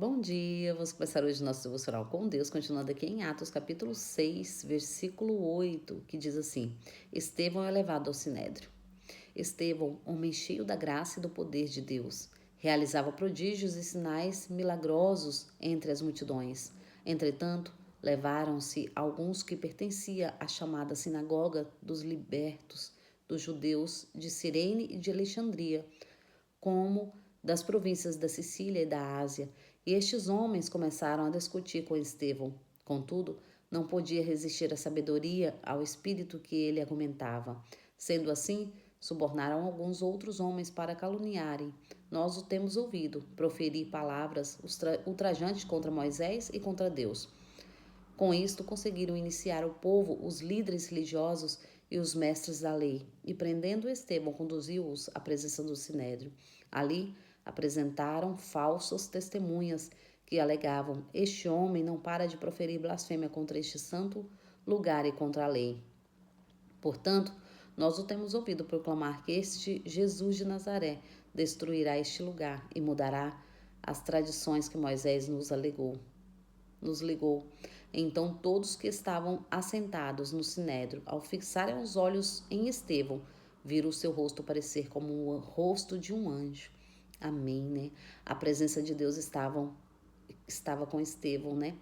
Bom dia, vamos começar hoje nosso devocional com Deus, continuando aqui em Atos capítulo 6, versículo 8, que diz assim: Estevão é levado ao sinédrio. Estevão, homem cheio da graça e do poder de Deus, realizava prodígios e sinais milagrosos entre as multidões. Entretanto, levaram-se alguns que pertenciam à chamada sinagoga dos libertos, dos judeus de Cirene e de Alexandria, como das províncias da Sicília e da Ásia, e estes homens começaram a discutir com Estevão. Contudo, não podia resistir à sabedoria, ao espírito que ele argumentava. Sendo assim, subornaram alguns outros homens para caluniarem. Nós o temos ouvido proferir palavras ultrajantes contra Moisés e contra Deus. Com isto, conseguiram iniciar o povo, os líderes religiosos e os mestres da lei, e prendendo Estevão, conduziu-os à presença do sinédrio. Ali, apresentaram falsas testemunhas que alegavam: Este homem não para de proferir blasfêmia contra este santo lugar e contra a lei. Portanto, nós o temos ouvido proclamar que este Jesus de Nazaré destruirá este lugar e mudará as tradições que Moisés nos ligou. Então todos que estavam assentados no sinédrio, ao fixarem os olhos em Estevão, viram o seu rosto parecer como o rosto de um anjo. Amém, né? A presença de Deus estava com Estevão, né?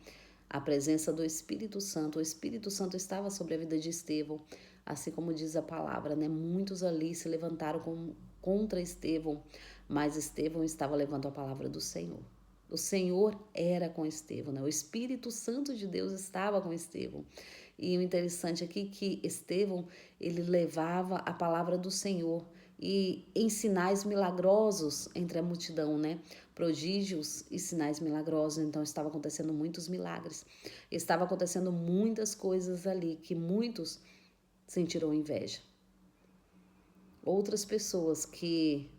A presença do Espírito Santo, o Espírito Santo estava sobre a vida de Estevão, assim como diz a palavra, né? Muitos ali se levantaram contra Estevão, mas Estevão estava levando a palavra do Senhor. O Senhor era com Estevão, né? O Espírito Santo de Deus estava com Estevão. E o interessante aqui é que Estevão, ele levava a palavra do Senhor e em sinais milagrosos entre a multidão, né? Prodígios e sinais milagrosos. Então estava acontecendo muitos milagres. Estava acontecendo muitas coisas ali que muitos sentiram inveja. Outras pessoas que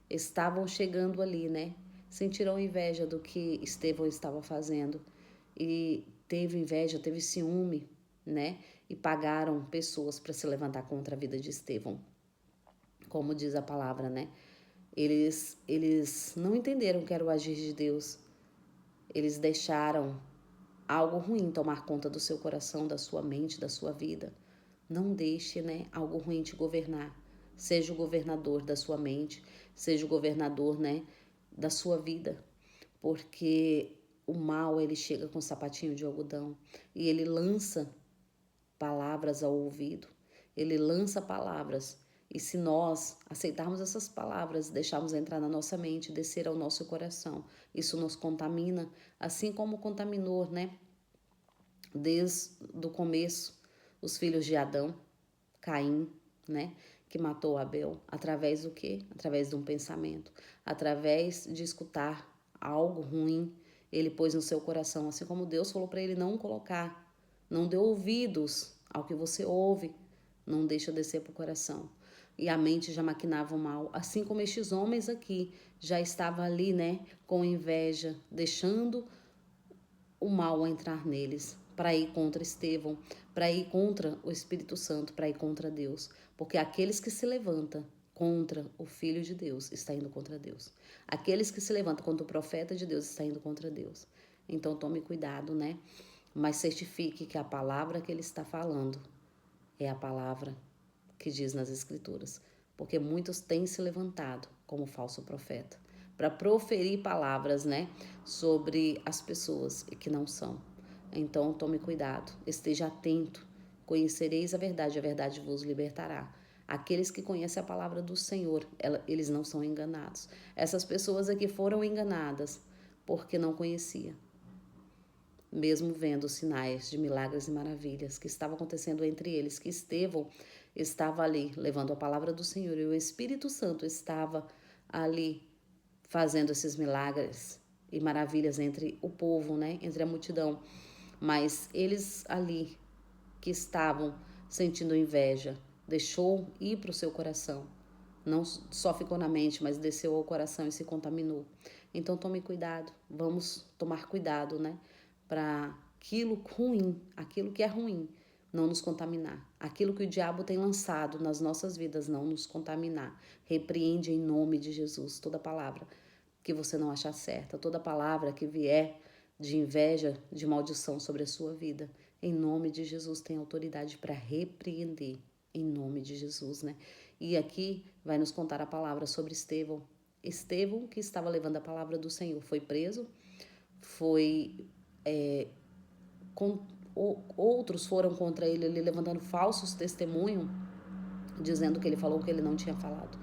estavam chegando ali, né? Sentiram inveja do que Estevão estava fazendo e teve inveja, teve ciúme, né? E pagaram pessoas para se levantar contra a vida de Estevão. Como diz a palavra, né? Eles não entenderam que era o agir de Deus. Eles deixaram algo ruim tomar conta do seu coração, da sua mente, da sua vida. Não deixe, né, algo ruim te governar. Seja o governador da sua mente, seja o governador, né, da sua vida. Porque o mal, ele chega com um sapatinho de algodão e ele lança palavras ao ouvido. Ele lança palavras. E se nós aceitarmos essas palavras, deixarmos entrar na nossa mente, descer ao nosso coração, isso nos contamina, assim como contaminou, né? Desde o começo, os filhos de Adão, Caim, né? Que matou Abel, através do quê? Através de um pensamento, através de escutar algo ruim, ele pôs no seu coração, assim como Deus falou para ele não colocar, não dê ouvidos ao que você ouve, não deixa descer para o coração. E a mente já maquinava o mal, assim como estes homens aqui já estavam ali, né, com inveja, deixando o mal entrar neles, para ir contra Estevão, para ir contra o Espírito Santo, para ir contra Deus. Porque aqueles que se levantam contra o Filho de Deus está indo contra Deus. Aqueles que se levantam contra o profeta de Deus está indo contra Deus. Então tome cuidado, né? Mas certifique que a palavra que ele está falando é a palavra que diz nas Escrituras. Porque muitos têm se levantado como falso profeta para proferir palavras, né, sobre as pessoas e que não são. Então tome cuidado, esteja atento. Conhecereis a verdade vos libertará. Aqueles que conhecem a palavra do Senhor, eles não são enganados. Essas pessoas aqui foram enganadas porque não conheciam, mesmo vendo sinais de milagres e maravilhas que estavam acontecendo entre eles, que Estevão estava ali levando a palavra do Senhor e o Espírito Santo estava ali fazendo esses milagres e maravilhas entre o povo, né, entre a multidão. Mas eles ali que estavam sentindo inveja, deixou ir para o seu coração. Não só ficou na mente, mas desceu ao coração e se contaminou. Então tome cuidado, vamos tomar cuidado, né? Para aquilo ruim, aquilo que é ruim, não nos contaminar. Aquilo que o diabo tem lançado nas nossas vidas, não nos contaminar. Repreende em nome de Jesus toda palavra que você não achar certa, toda palavra que vier de inveja, de maldição sobre a sua vida, em nome de Jesus, tem autoridade para repreender, em nome de Jesus, né? E aqui vai nos contar a palavra sobre Estevão. Estevão, que estava levando a palavra do Senhor, foi preso, foi outros foram contra ele levantando falsos testemunhos, dizendo que ele falou o que ele não tinha falado.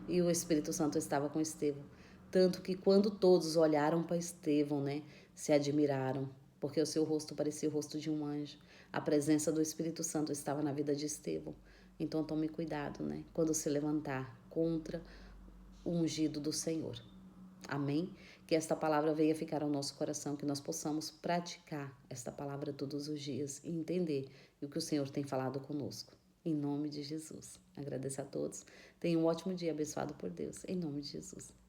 E o Espírito Santo estava com Estevão. Tanto que quando todos olharam para Estevão, né, se admiraram, porque o seu rosto parecia o rosto de um anjo. A presença do Espírito Santo estava na vida de Estevão. Então tome cuidado, né, quando se levantar contra o ungido do Senhor. Amém? Que esta palavra venha ficar ao nosso coração, que nós possamos praticar esta palavra todos os dias e entender o que o Senhor tem falado conosco. Em nome de Jesus. Agradeço a todos. Tenham um ótimo dia abençoado por Deus. Em nome de Jesus.